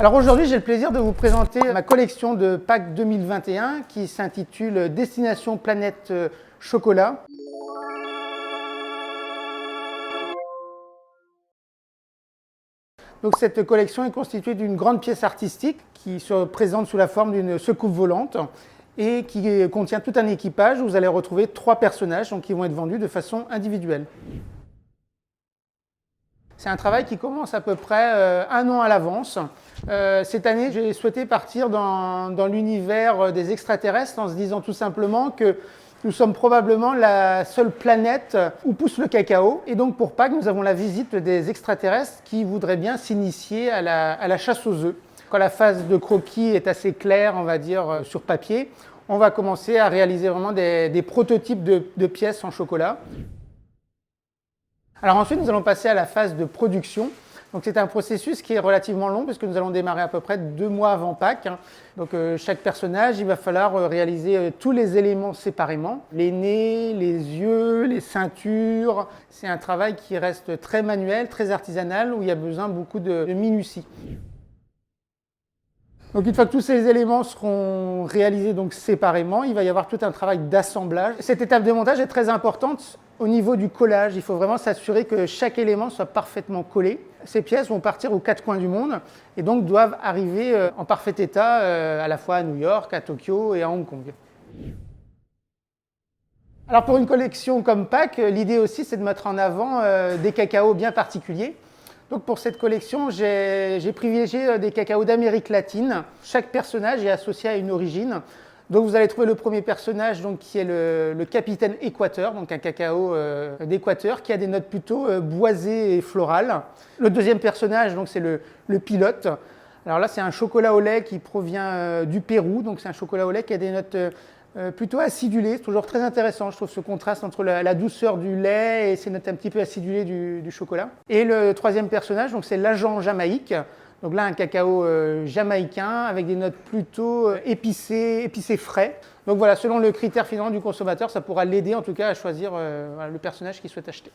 Alors aujourd'hui, j'ai le plaisir de vous présenter ma collection de Pâques 2021 qui s'intitule Destination Planète Chocolat. Donc cette collection est constituée d'une grande pièce artistique qui se présente sous la forme d'une secoupe volante et qui contient tout un équipage où vous allez retrouver 3 personnages qui vont être vendus de façon individuelle. C'est un travail qui commence à peu près 1 an à l'avance. Cette année, j'ai souhaité partir dans l'univers des extraterrestres en se disant tout simplement que nous sommes probablement la seule planète où pousse le cacao. Et donc pour Pâques, nous avons la visite des extraterrestres qui voudraient bien s'initier à la chasse aux œufs. Quand la phase de croquis est assez claire, on va dire, sur papier, on va commencer à réaliser vraiment des prototypes de pièces en chocolat. Alors ensuite, nous allons passer à la phase de production. Donc c'est un processus qui est relativement long puisque nous allons démarrer à peu près 2 mois avant Pâques. Donc chaque personnage, il va falloir réaliser tous les éléments séparément. Les nez, les yeux, les ceintures. C'est un travail qui reste très manuel, très artisanal où il y a besoin beaucoup de minutie. Donc une fois que tous ces éléments seront réalisés donc séparément, il va y avoir tout un travail d'assemblage. Cette étape de montage est très importante au niveau du collage. Il faut vraiment s'assurer que chaque élément soit parfaitement collé. Ces pièces vont partir aux 4 coins du monde et donc doivent arriver en parfait état à la fois à New York, à Tokyo et à Hong Kong. Alors pour une collection comme Pâques, l'idée aussi c'est de mettre en avant des cacaos bien particuliers. Donc pour cette collection, j'ai privilégié des cacaos d'Amérique latine. Chaque personnage est associé à une origine. Donc vous allez trouver le premier personnage qui est le capitaine Équateur, donc un cacao d'Équateur qui a des notes plutôt boisées et florales. Le deuxième personnage, c'est le pilote. Alors là, c'est un chocolat au lait qui provient du Pérou, donc c'est un chocolat au lait qui a des notes plutôt acidulées. C'est toujours très intéressant, je trouve, ce contraste entre la douceur du lait et ces notes un petit peu acidulées du chocolat. Et le troisième personnage, c'est l'agent Jamaïque. Donc là, un cacao jamaïcain avec des notes plutôt épicées frais. Donc voilà, selon le critère finalement du consommateur, ça pourra l'aider en tout cas à choisir le personnage qu'il souhaite acheter.